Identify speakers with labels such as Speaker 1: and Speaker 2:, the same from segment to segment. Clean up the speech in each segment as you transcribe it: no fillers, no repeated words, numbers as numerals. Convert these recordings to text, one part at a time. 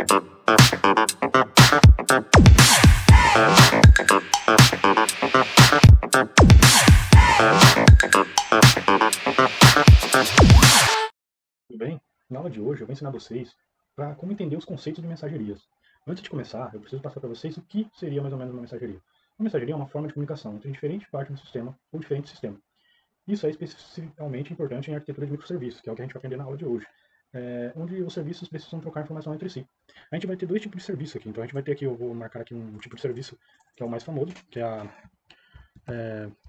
Speaker 1: Tudo bem? Na aula de hoje eu vou ensinar vocês para como entender os conceitos de mensagerias. Antes de começar, eu preciso passar para vocês o que seria mais ou menos uma mensageria. Uma mensageria é uma forma de comunicação entre diferentes partes do sistema ou diferentes sistemas. Isso é especialmente importante em arquitetura de microserviços, que é o que a gente vai aprender na aula de hoje, onde os serviços precisam trocar informação entre si. A gente vai ter dois tipos de serviço aqui. Então a gente vai ter aqui, eu vou marcar aqui um tipo de serviço que é o mais famoso, que é a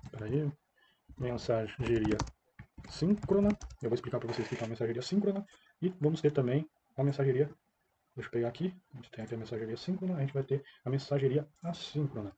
Speaker 1: peraí, mensageria síncrona. Eu vou explicar para vocês o que é uma mensageria síncrona. E vamos ter também a mensageria, deixa eu pegar aqui, a gente tem aqui a mensageria síncrona, a gente vai ter a mensageria assíncrona.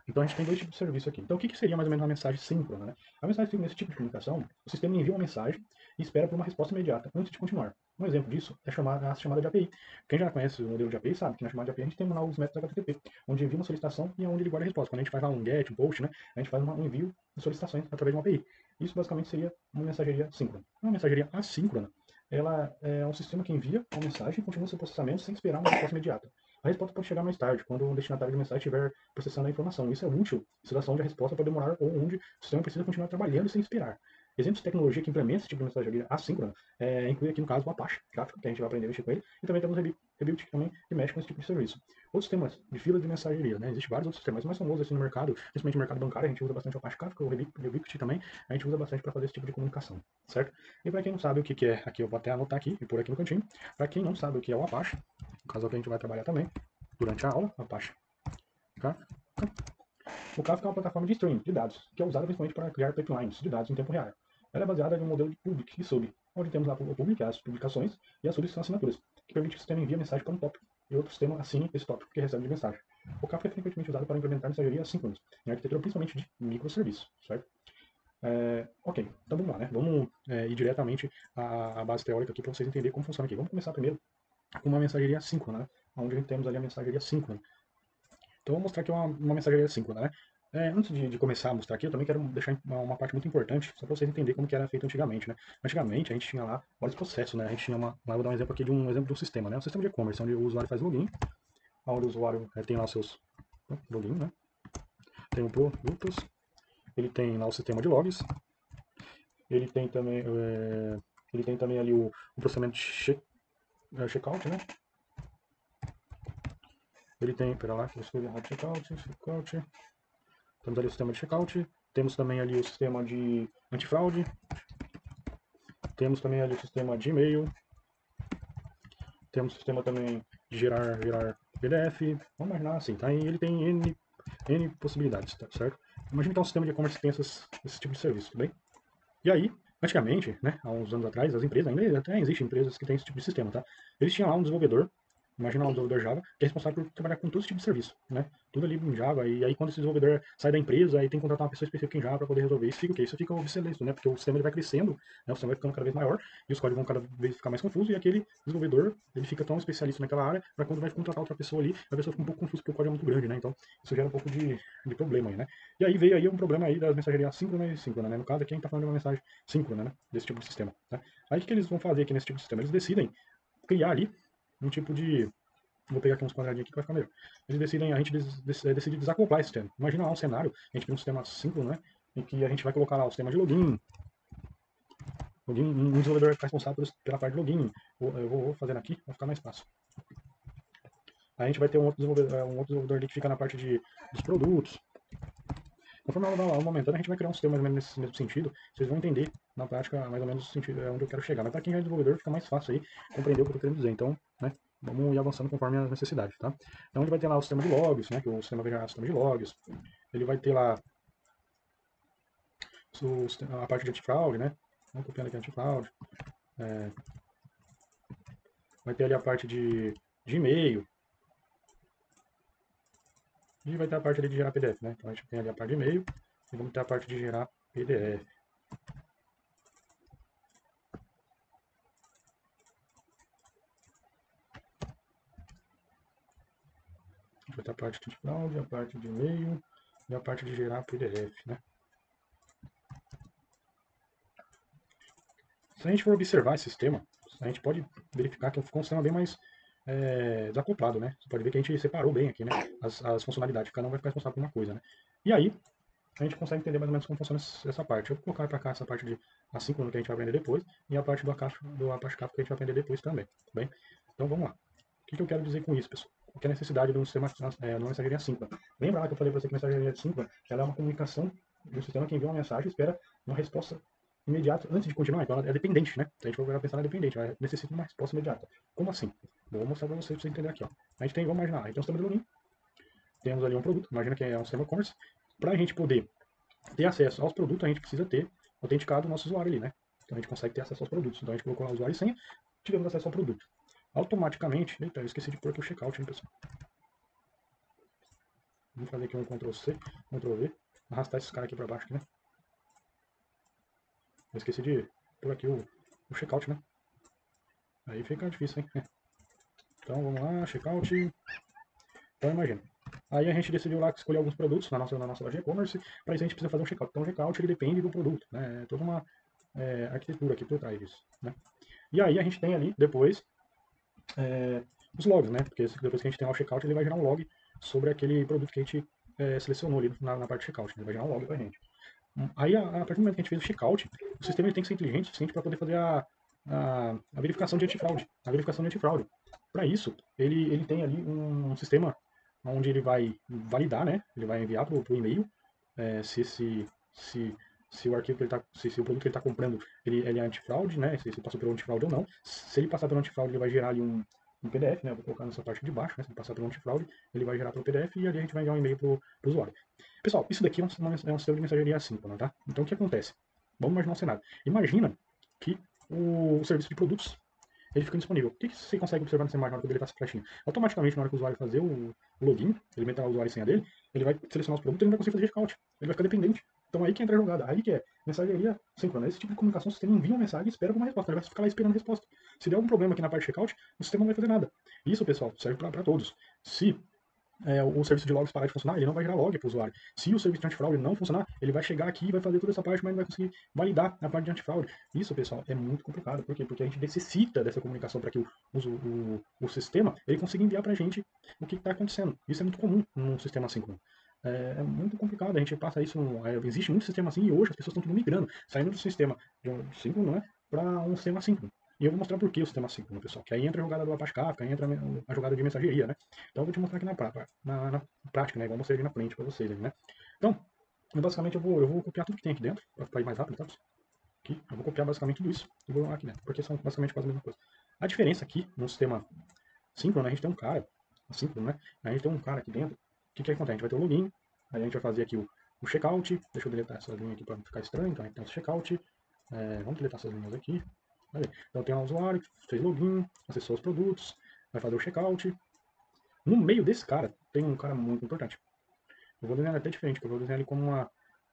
Speaker 1: Então a gente tem dois tipos de serviço aqui. Então o que seria mais ou menos uma mensagem síncrona, né? A mensagem síncrona, nesse tipo de comunicação, o sistema envia uma mensagem e espera por uma resposta imediata antes de continuar. Um exemplo disso é a chamada de API. Quem já conhece o modelo de API sabe que na chamada de API a gente tem lá os métodos HTTP, onde envia uma solicitação e é onde ele guarda a resposta. Quando a gente faz lá um GET, um POST, né, a gente faz um envio de solicitações através de uma API. Isso basicamente seria uma mensageria síncrona. Uma mensageria assíncrona, ela é um sistema que envia uma mensagem e continua seu processamento sem esperar uma resposta imediata. A resposta pode chegar mais tarde, quando o destinatário de mensagem estiver processando a informação. Isso é útil em situação onde a resposta pode demorar ou onde o sistema precisa continuar trabalhando sem esperar. Exemplos de tecnologia que implementa esse tipo de mensageria assíncrona inclui aqui no caso o Apache Kafka, que a gente vai aprender a mexer com ele, e também temos o Rebuild, que também que mexe com esse tipo de serviço. Outros sistemas de fila de mensageria, né? Existem vários outros sistemas mais famosos assim no mercado, principalmente no mercado bancário, a gente usa bastante o Apache Kafka, o Rebuild também, a gente usa bastante para fazer esse tipo de comunicação, certo? E para quem não sabe o que é, aqui eu vou até anotar aqui e pôr aqui no cantinho, para quem não sabe o que é o Apache, no caso é o que a gente vai trabalhar também durante a aula, Apache Kafka. O Kafka é uma plataforma de streaming de dados, que é usada principalmente para criar pipelines de dados em tempo real. Ela é baseada em um modelo de public e sub, onde temos lá o public, as publicações, e as subs são assinaturas, que permite que o sistema envie mensagem para um tópico, e outro sistema assine esse tópico que recebe de mensagem. O Kafka é frequentemente usado para implementar mensageria assíncronas, em arquitetura principalmente de microserviços, certo? Ok, então vamos lá, né? Vamos ir diretamente à base teórica aqui para vocês entenderem como funciona aqui. Vamos começar primeiro com uma mensageria assíncrona, né? Onde a gente temos ali a mensageria assíncrona. Então, eu vou mostrar aqui uma mensageria síncrona, né? Antes de começar a mostrar aqui, eu também quero deixar uma parte muito importante, só para vocês entenderem como que era feito antigamente, né? Antigamente, a gente tinha lá vários processos, né? A gente tinha vou dar um exemplo aqui de um exemplo de um sistema, né? Um sistema de e-commerce, onde o usuário faz login, onde o usuário tem lá os seus login, né? Tem o produtos, ele tem lá o sistema de logs, ele tem também, ali o processamento de checkout, né? Ele tem, pera lá, que eu escrevi errado, checkout. Temos ali o sistema de checkout, temos também ali o sistema de antifraude, temos também ali o sistema de e-mail, temos o sistema também de gerar PDF, vamos imaginar assim, tá? E ele tem N possibilidades, tá certo? Imagina que é um sistema de e-commerce que tem esse tipo de serviço, tudo bem? E aí, antigamente, né, há uns anos atrás, as empresas, ainda até existem empresas que têm esse tipo de sistema, tá? Eles tinham lá um desenvolvedor, imagina um desenvolvedor Java, que é responsável por trabalhar com todo esse tipo de serviço, né? Tudo ali em Java, e aí quando esse desenvolvedor sai da empresa, aí tem que contratar uma pessoa específica em Java para poder resolver isso, fica o quê? Isso fica obsoleto, né? Porque o sistema ele vai crescendo, né? O sistema vai ficando cada vez maior, e os códigos vão cada vez ficar mais confusos, e aquele desenvolvedor, ele fica tão especialista naquela área, para quando vai contratar outra pessoa ali, a pessoa fica um pouco confusa porque o código é muito grande, né? Então, isso gera um pouco de problema aí, né? E aí veio aí um problema aí das mensagerias síncrona e síncrona, né? No caso aqui a gente tá falando de uma mensagem síncrona, né? Desse tipo de sistema, né? Aí o que eles vão fazer aqui nesse tipo de sistema? Eles decidem criar ali um tipo de. Vou pegar aqui uns quadradinhos aqui que vai ficar melhor. Eles decidem, a gente decide desacoplar esse sistema. Imagina lá um cenário, a gente tem um sistema síncrono, né? Em que a gente vai colocar lá o sistema de login. Um desenvolvedor vai ficar responsável pela parte de login. Eu vou fazendo aqui, vai ficar mais fácil. Aí a gente vai ter um outro desenvolvedor ali que fica na parte dos produtos. Conforme a aula vai aumentando, a gente vai criar um sistema mais ou menos nesse mesmo sentido. Vocês vão entender na prática mais ou menos o sentido onde eu quero chegar. Mas para quem é desenvolvedor fica mais fácil aí compreender o que eu estou querendo dizer. Então, né, vamos ir avançando conforme as necessidades, tá? Então ele vai ter lá o sistema de logs, né, que o sistema vai gerar o sistema de logs. Ele vai ter lá a parte de antifraude, né? Vamos copiando aqui antifraude. Vai ter ali a parte de e-mail. E vai ter a parte ali de gerar PDF, né? Então a gente tem ali a parte de e-mail e vamos ter a parte de gerar PDF. Vai ter a parte de fraude, a parte de e-mail e a parte de gerar PDF, né? Se a gente for observar esse sistema, a gente pode verificar que ficou um sistema bem mais desacoplado, né? Você pode ver que a gente separou bem aqui, né? As funcionalidades, cada um vai ficar responsável por uma coisa, né? E aí, a gente consegue entender mais ou menos como funciona essa parte. Eu vou colocar para cá essa parte de assíncrono que a gente vai aprender depois, e a parte do Apache Kafka que a gente vai aprender depois também, tá bem? Então vamos lá. O que eu quero dizer com isso, pessoal? Qual que é a necessidade de um sistema de uma mensageria assíncrona? Lembra lá que eu falei para você que a mensageria assíncrona ela é uma comunicação de um sistema que envia uma mensagem e espera uma resposta imediata antes de continuar. Então ela é dependente, né? Se a gente for pensar, ela é dependente, ela necessita de uma resposta imediata. Como assim? Vou mostrar para você entender aqui. Ó. A gente tem, vamos imaginar, a gente tem um sistema de login, temos ali um produto, imagina que é um sistema e-commerce. Para a gente poder ter acesso aos produtos, a gente precisa ter autenticado o nosso usuário ali, né? Então a gente consegue ter acesso aos produtos. Então a gente colocou lá o usuário e senha, tivemos acesso ao produto. Automaticamente, eita, eu esqueci de pôr aqui o checkout, hein, pessoal. Vamos fazer aqui um Ctrl+C, Ctrl+V, arrastar esses caras aqui para baixo, aqui, né? Eu esqueci de pôr aqui o checkout, né? Aí fica difícil, hein? Então vamos lá, checkout. Então imagina. Aí a gente decidiu lá escolher alguns produtos na nossa loja e-commerce, para isso a gente precisa fazer um checkout. Então o checkout ele depende do produto, né? É toda uma arquitetura aqui por trás disso, né? E aí a gente tem ali depois os logs, né? Porque depois que a gente tem lá o checkout, ele vai gerar um log sobre aquele produto que a gente selecionou ali na parte de checkout. Ele vai gerar um log pra gente. Aí, a partir do momento que a gente fez o checkout, o sistema ele tem que ser inteligente o suficiente para poder fazer a verificação de antifraude. A verificação de antifraude. Para isso, ele tem ali um sistema onde ele vai validar, né? Ele vai enviar para o e-mail se, se o arquivo que ele tá, se o produto que ele está comprando ele é antifraude, né? Se passou pelo antifraude ou não. Se ele passar pelo antifraude, ele vai gerar ali um PDF, né? Eu vou colocar nessa parte de baixo, né? Se ele passar pelo antifraude, ele vai gerar pelo PDF e ali a gente vai enviar um e-mail para o usuário. Pessoal, isso daqui é um sistema de mensageria assíncrona, tá? Então o que acontece? Vamos imaginar um cenário. Imagina que o serviço de produtos ele fica disponível. O que você consegue observar nessa imagem na hora que ele está flechinha? Automaticamente, na hora que o usuário fazer o login, ele meter o usuário e senha dele, ele vai selecionar os produtos e ele não vai conseguir fazer checkout. Ele vai ficar dependente. Então aí que entra a jogada. Aí que é mensageria síncrona. Esse tipo de comunicação, o sistema envia uma mensagem e espera por uma resposta. Ele vai ficar lá esperando a resposta. Se der algum problema aqui na parte de checkout, o sistema não vai fazer nada. Isso, pessoal, serve para todos. Se o serviço de logs parar de funcionar, ele não vai gerar log para o usuário. Se o serviço de antifraude não funcionar, ele vai chegar aqui e vai fazer toda essa parte, mas não vai conseguir validar a parte de antifraude. Isso, pessoal, é muito complicado. Por quê? Porque a gente necessita dessa comunicação para que o sistema ele consiga enviar para a gente o que está acontecendo. Isso é muito comum num sistema assíncrono. É muito complicado, a gente passa isso, existe muito sistema assim e hoje as pessoas estão tudo migrando, saindo do sistema de um síncrono, né, para um sistema assíncrono. E eu vou mostrar por que o sistema assíncrono, pessoal, que aí entra a jogada do Apache Kafka, aí entra a jogada de mensageria, né. Então eu vou te mostrar aqui na prática, né, igual eu mostrei ali na frente para vocês, né. Então, basicamente eu vou copiar tudo que tem aqui dentro, para ir mais rápido, tá? Aqui, eu vou copiar basicamente tudo isso e vou aqui dentro, porque são basicamente quase a mesma coisa. A diferença aqui no sistema síncrono, né, a gente tem um cara, assíncrono, né, a gente tem um cara aqui dentro, o que acontece? A gente vai ter o login, aí a gente vai fazer aqui o checkout, deixa eu deletar essa linha aqui para não ficar estranho, então a gente tem o checkout, vamos deletar essas linhas aqui, então tem um usuário que fez login, acessou os produtos, vai fazer o checkout, no meio desse cara tem um cara muito importante, eu vou desenhar até diferente, porque eu vou desenhar ele como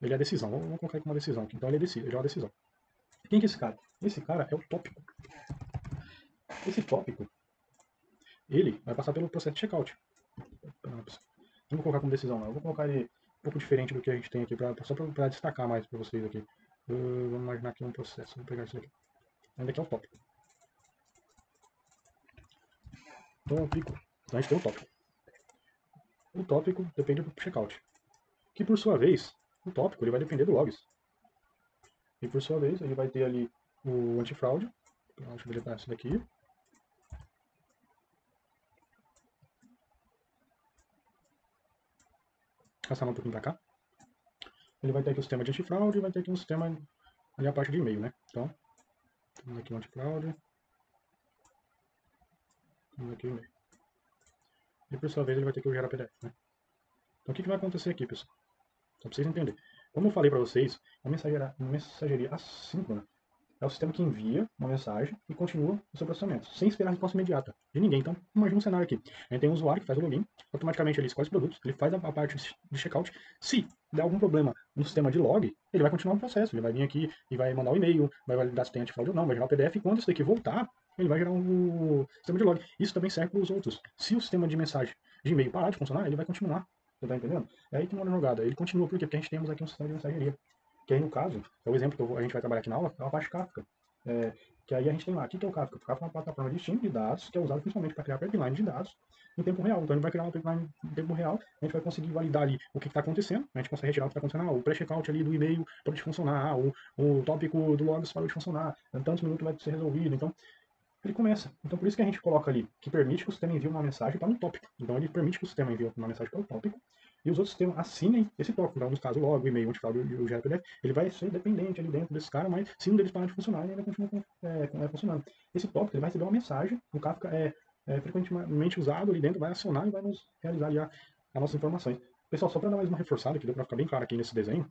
Speaker 1: ele é a decisão, vamos colocar ele como uma decisão aqui, então ele é uma decisão. Quem que é esse cara? Esse cara é o tópico. Esse tópico, ele vai passar pelo processo de checkout. Não vou colocar como decisão, não. Eu vou colocar ele um pouco diferente do que a gente tem aqui, só para destacar mais para vocês aqui. Vamos imaginar aqui um processo. Vou pegar isso aqui. Ainda aqui é o tópico. Tópico. Então a gente tem o tópico. O tópico depende do checkout. Que por sua vez, o tópico ele vai depender do logs. E por sua vez, ele vai ter ali o antifraude. Deixa eu deletar isso daqui. Passar um pouquinho para cá. Ele vai ter aqui o sistema de antifraude e vai ter aqui um sistema ali a parte de e-mail, né? Então, temos aqui o antifraude. Temos aqui o e-mail. E por sua vez ele vai ter que gerar PDF, né? Então o que vai acontecer aqui, pessoal? Só para vocês entenderem. Como eu falei para vocês, a mensageria assíncrona é o sistema que envia uma mensagem e continua o seu processamento, sem esperar a resposta imediata de ninguém. Então, imagina um cenário aqui. A gente tem um usuário que faz o login, automaticamente ele escolhe os produtos, ele faz a parte de checkout. Se der algum problema no sistema de log, ele vai continuar o processo. Ele vai vir aqui e vai mandar um e-mail, vai validar se tem antifraude ou não, vai gerar o PDF, e quando isso daqui voltar, ele vai gerar um sistema de log. Isso também serve para os outros. Se o sistema de mensagem de e-mail parar de funcionar, ele vai continuar. Você tá entendendo? É aí que mora a jogada. Ele continua, por quê? Porque a gente temos aqui um sistema de mensageria. Que aí, no caso, é o exemplo que a gente vai trabalhar aqui na aula, é o Apache Kafka. Que aí a gente tem lá, o que é o Kafka? O Kafka é uma plataforma distinta de dados que é usada principalmente para criar pipeline de dados em tempo real. Então ele vai criar uma pipeline em tempo real, a gente vai conseguir validar ali o que está acontecendo, a gente consegue retirar o que está acontecendo, o pré-checkout ali do e-mail pode funcionar, o tópico do logs parou de funcionar, em tantos minutos vai ser resolvido. Então ele começa. Então por isso que a gente coloca ali que permite que o sistema envie uma mensagem para um tópico. Então ele permite que o sistema envie uma mensagem para o tópico e os outros sistemas assinem esse tópico. Então, no caso, o log, o e-mail, o notificado e o GPDF, ele vai ser dependente ali dentro desse cara, mas se um deles parar de funcionar, ele ainda continua funcionando. Esse tópico ele vai receber uma mensagem, o Kafka é frequentemente usado ali dentro, vai acionar e vai nos realizar ali as nossas informações. Pessoal, só para dar mais uma reforçada, que deu para ficar bem claro aqui nesse desenho,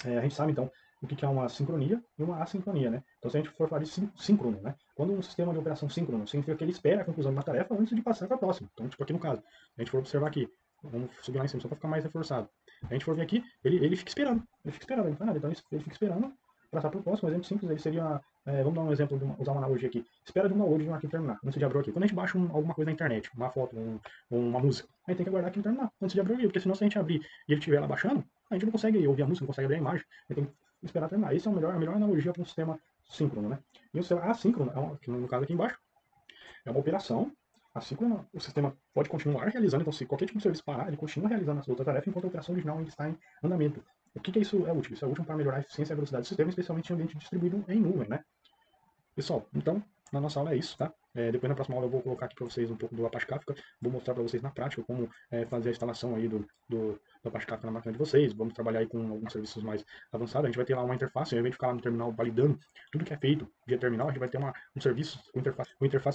Speaker 1: a gente sabe então o que é uma sincronia e uma assincronia, né? Então, se a gente for falar de síncrono, né? Quando um sistema de operação síncrono significa que ele espera a conclusão de uma tarefa antes de passar para a próxima. Então, tipo aqui no caso, a gente for observar aqui, vamos subir lá em cima só para ficar mais reforçado. A gente for ver aqui, ele fica esperando, ele não faz nada, então ele fica esperando passar para o próximo. Um exemplo simples aí seria, vamos dar um exemplo, usar uma analogia aqui. Espera de um download de um arquivo terminar, antes de abrir aqui. Quando a gente baixa alguma coisa na internet, uma foto, uma música, a gente tem que aguardar aquilo terminar antes de abrir o arquivo, porque senão se a gente abrir e ele estiver lá baixando, a gente não consegue ouvir a música, não consegue abrir a imagem, a gente tem que esperar terminar. Esse é a melhor analogia para um sistema síncrono, né? E o sistema assíncrono, que no caso aqui embaixo, é uma operação assíncrona, o sistema pode continuar realizando, então se qualquer tipo de serviço parar, ele continua realizando a sua outra tarefa enquanto a operação original ainda está em andamento. O que isso é útil? Isso é útil para melhorar a eficiência e a velocidade do sistema, especialmente em ambiente distribuído em nuvem, né? Pessoal, então, na nossa aula é isso, tá? Depois na próxima aula eu vou colocar aqui para vocês um pouco do Apache Kafka, vou mostrar para vocês na prática como fazer a instalação aí do Apache Kafka na máquina de vocês, vamos trabalhar aí com alguns serviços mais avançados, a gente vai ter lá uma interface, ao invés de ficar lá no terminal validando tudo que é feito via terminal, a gente vai ter um serviço com interface